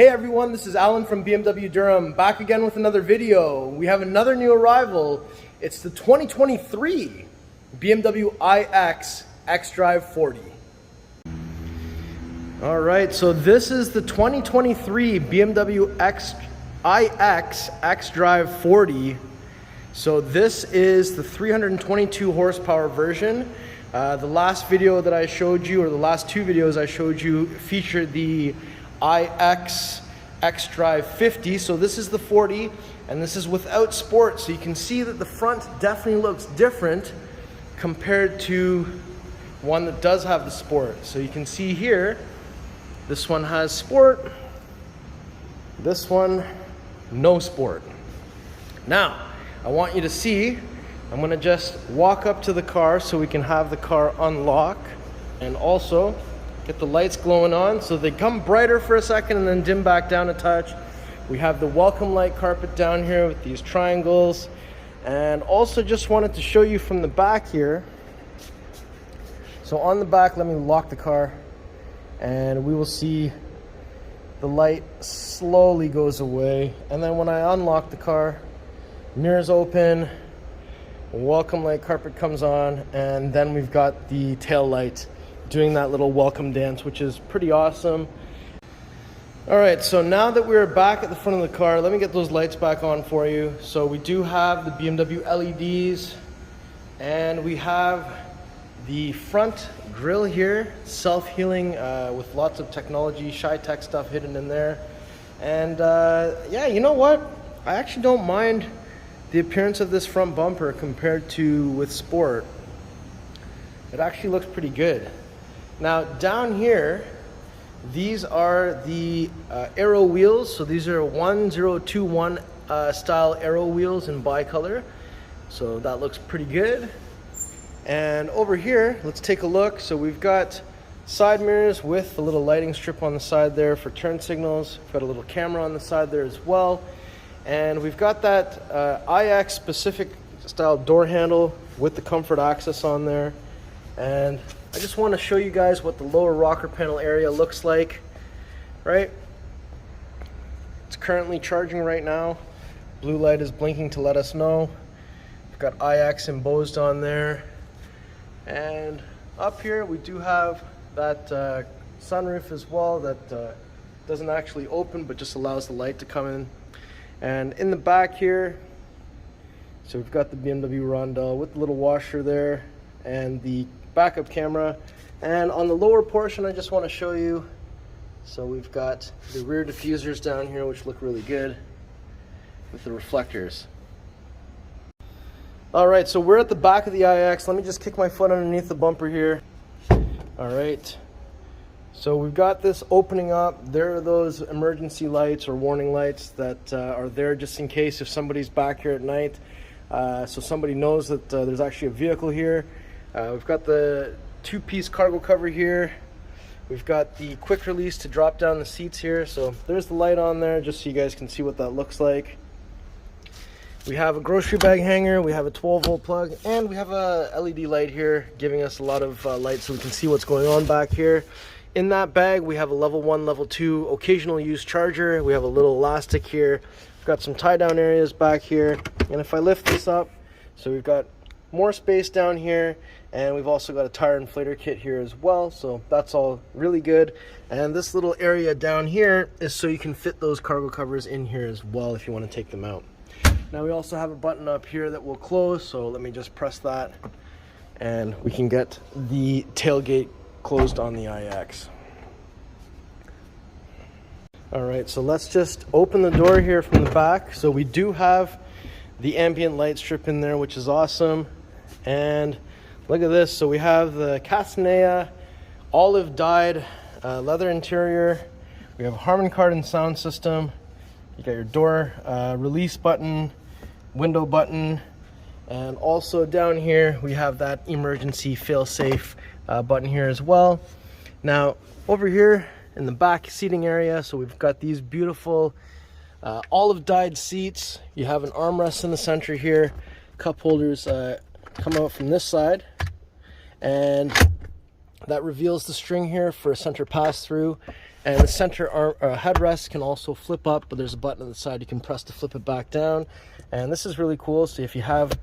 Hey everyone, this is Alan from BMW Durham, back again with another video. We have another new arrival. It's the 2023 BMW iX xDrive40. Alright, so this is the 2023 BMW iX xDrive40. So this is the 322 horsepower version. The last video that I showed you, or the last two videos I showed you, featured the iX xDrive40. So this is the 40 and this is without sport, so you can see that the front definitely looks different compared to one that does have the sport. So you can see here, this one has sport, this one no sport. Now I want you to see, I'm going to just walk up to the car so we can have the car unlock and also get the lights glowing on. So they come brighter for a second and then dim back down a touch. We have the welcome light carpet down here with these triangles. And also just wanted to show you from the back here. So on the back, let me lock the car and we will see the light slowly goes away. And then when I unlock the car, mirrors open, welcome light carpet comes on, and then we've got the tail light doing that little welcome dance, which is pretty awesome. All right, so now that we're back at the front of the car, let me get those lights back on for you. So we do have the BMW LEDs, and we have the front grille here, self-healing with lots of technology, Shy-Tech stuff hidden in there. And yeah, you know what? I actually don't mind the appearance of this front bumper compared to with sport. It actually looks pretty good. Now down here, these are the Aero Wheels. So these are 1021 style Aero Wheels in bicolor. So that looks pretty good. And over here, let's take a look. So we've got side mirrors with a little lighting strip on the side there for turn signals. We've got a little camera on the side there as well. And we've got that iX specific style door handle with the comfort access on there. And I just want to show you guys what the lower rocker panel area looks like, right? It's currently charging right now. Blue light is blinking to let us know. We've got iX embossed on there. And up here we do have that sunroof as well that doesn't actually open but just allows the light to come in. And in the back here, so we've got the BMW Rondell with the little washer there and the backup camera. And on the lower portion, I just want to show you, so we've got the rear diffusers down here, which look really good with the reflectors. All right, so we're at the back of the iX. Let me just kick my foot underneath the bumper here. All right. So we've got this opening up. There are those emergency lights or warning lights that are there just in case if somebody's back here at night. So somebody knows that there's actually a vehicle here. We've got the two-piece cargo cover here. We've got the quick release to drop down the seats here. So there's the light on there just so you guys can see what that looks like. We have a grocery bag hanger, we have a 12-volt plug, and we have a LED light here giving us a lot of light so we can see what's going on back here. In that bag, we have a level 1, level 2 occasional use charger. We have a little elastic here. We've got some tie-down areas back here. And if I lift this up, so we've got more space down here, and we've also got a tire inflator kit here as well. So that's all really good. And this little area down here is so you can fit those cargo covers in here as well if you want to take them out. Now we also have a button up here that will close. So let me just press that, and we can get the tailgate closed on the iX. All right, so let's just open the door here from the back. So we do have the ambient light strip in there, which is awesome. And look at this. So we have the Castanea olive dyed leather interior. We have a Harman Kardon sound system. You got your door release button, window button, and also down here we have that emergency fail-safe button here as well. Now over here in the back seating area, so we've got these beautiful olive dyed seats. You have an armrest in the center here. Cup holders come out from this side, and that reveals the string here for a center pass through. And the center headrest can also flip up, but there's a button on the side you can press to flip it back down. And this is really cool. So if you have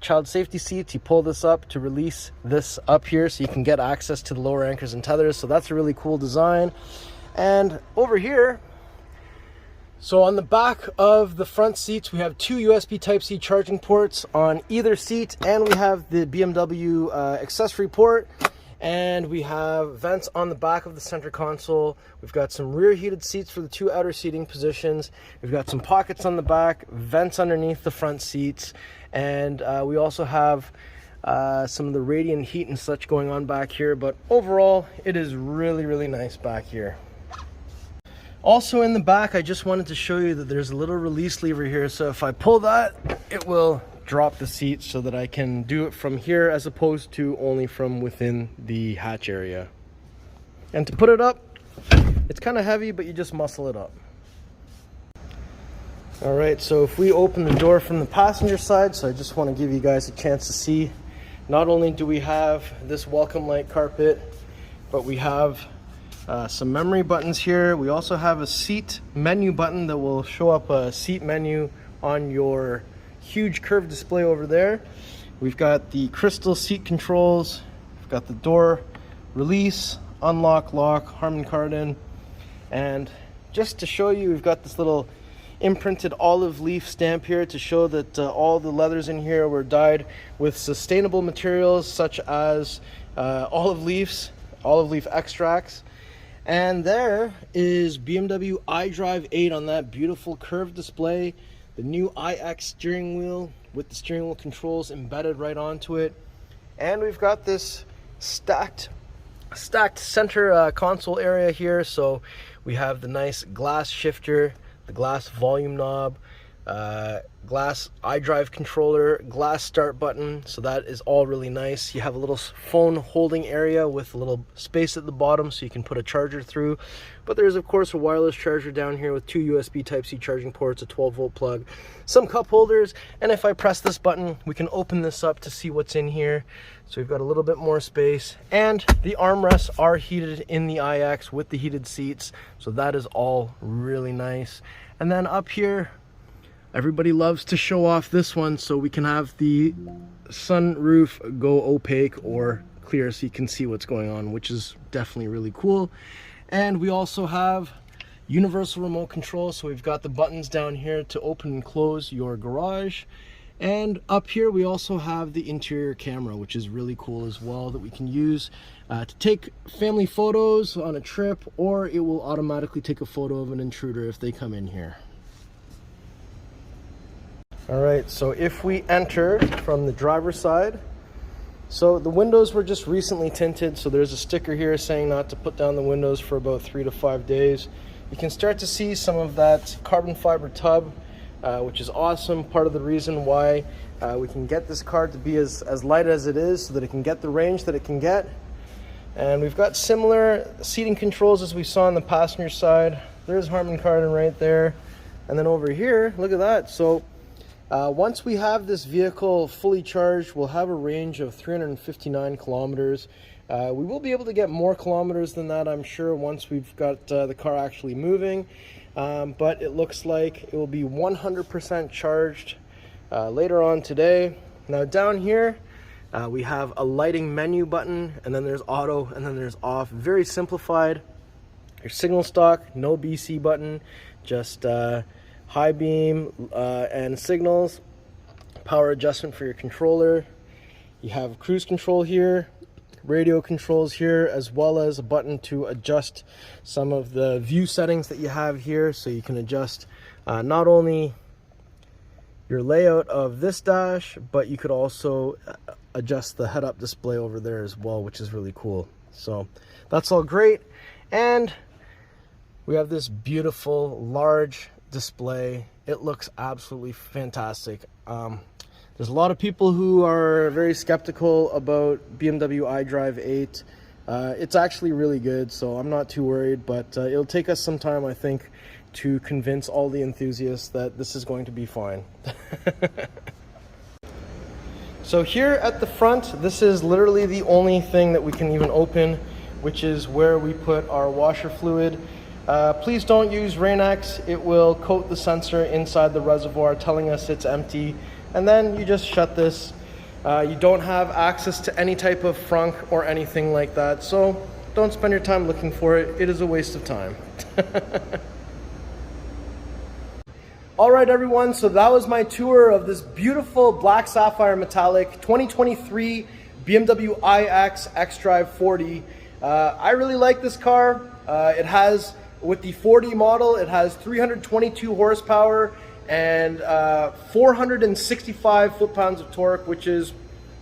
child safety seats, you pull this up to release this up here so you can get access to the lower anchors and tethers. So that's a really cool design. And over here, so on the back of the front seats, we have two USB Type-C charging ports on either seat, and we have the BMW accessory port. And we have vents on the back of the center console. We've got some rear heated seats for the two outer seating positions. We've got some pockets on the back, vents underneath the front seats. And we also have some of the radiant heat and such going on back here. But overall, it is really, really nice back here. Also in the back, I just wanted to show you that there's a little release lever here. So if I pull that, it will drop the seat so that I can do it from here as opposed to only from within the hatch area. And to put it up, it's kind of heavy, but you just muscle it up. All right, so if we open the door from the passenger side, so I just want to give you guys a chance to see, not only do we have this welcome light carpet, but we have some memory buttons here. We also have a seat menu button that will show up a seat menu on your huge curved display over there. We've got the crystal seat controls. We've got the door release, unlock, lock, Harman Kardon. And just to show you, we've got this little imprinted olive leaf stamp here to show that all the leathers in here were dyed with sustainable materials such as olive leaf extracts. And there is BMW iDrive 8 on that beautiful curved display. The new iX steering wheel with the steering wheel controls embedded right onto it. And we've got this stacked center console area here. So we have the nice glass shifter, the glass volume knob, glass iDrive controller, glass start button. So that is all really nice. You have a little phone holding area with a little space at the bottom so you can put a charger through. But there's of course a wireless charger down here with two USB Type-C charging ports, a 12-volt plug, some cup holders, and if I press this button, we can open this up to see what's in here. So we've got a little bit more space, and the armrests are heated in the iX with the heated seats, so that is all really nice. And then up here, everybody loves to show off this one, so we can have the sunroof go opaque or clear so you can see what's going on, which is definitely really cool. And we also have universal remote control, so we've got the buttons down here to open and close your garage. And up here we also have the interior camera, which is really cool as well, that we can use to take family photos on a trip, or it will automatically take a photo of an intruder if they come in here. All right, so if we enter from the driver's side, so the windows were just recently tinted, so there's a sticker here saying not to put down the windows for about 3 to 5 days. You can start to see some of that carbon fiber tub, which is awesome. Part of the reason why we can get this car to be as light as it is, so that it can get the range that it can get. And we've got similar seating controls as we saw on the passenger side. There's Harman Kardon right there. And then over here, look at that. So once we have this vehicle fully charged, we'll have a range of 359 kilometers. We will be able to get more kilometers than that, I'm sure, once we've got the car actually moving. But it looks like it will be 100% charged later on today. Now down here, we have a lighting menu button, and then there's auto, and then there's off. Very simplified. Your signal stock, no BC button, just high beam and signals, power adjustment for your controller. You have cruise control here, radio controls here, as well as a button to adjust some of the view settings that you have here, so you can adjust not only your layout of this dash, but you could also adjust the head-up display over there as well, which is really cool. So that's all great. And we have this beautiful large display. It looks absolutely fantastic. There's a lot of people who are very skeptical about BMW iDrive 8. It's actually really good, so I'm not too worried, but it'll take us some time, I think, to convince all the enthusiasts that this is going to be fine. So here at the front, this is literally the only thing that we can even open, which is where we put our washer fluid. Please don't use Rain-X. It will coat the sensor inside the reservoir, telling us it's empty. And then you just shut this. You don't have access to any type of frunk or anything like that. So don't spend your time looking for it. It is a waste of time. All right, everyone, so that was my tour of this beautiful black sapphire metallic 2023 BMW iX xDrive40. I really like this car. It has, with the 40 model, it has 322 horsepower and 465 foot-pounds of torque, which is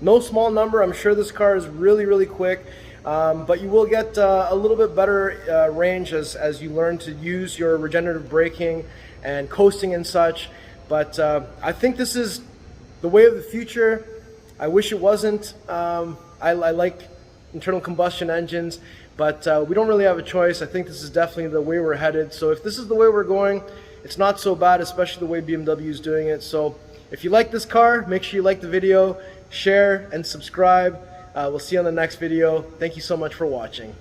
no small number. I'm sure this car is really, really quick, but you will get a little bit better range as you learn to use your regenerative braking and coasting and such. But I think this is the way of the future. I wish it wasn't. I like internal combustion engines, but we don't really have a choice. I think this is definitely the way we're headed. So if this is the way we're going, it's not so bad, especially the way BMW is doing it. So if you like this car, make sure you like the video, share, and subscribe. We'll see you on the next video. Thank you so much for watching.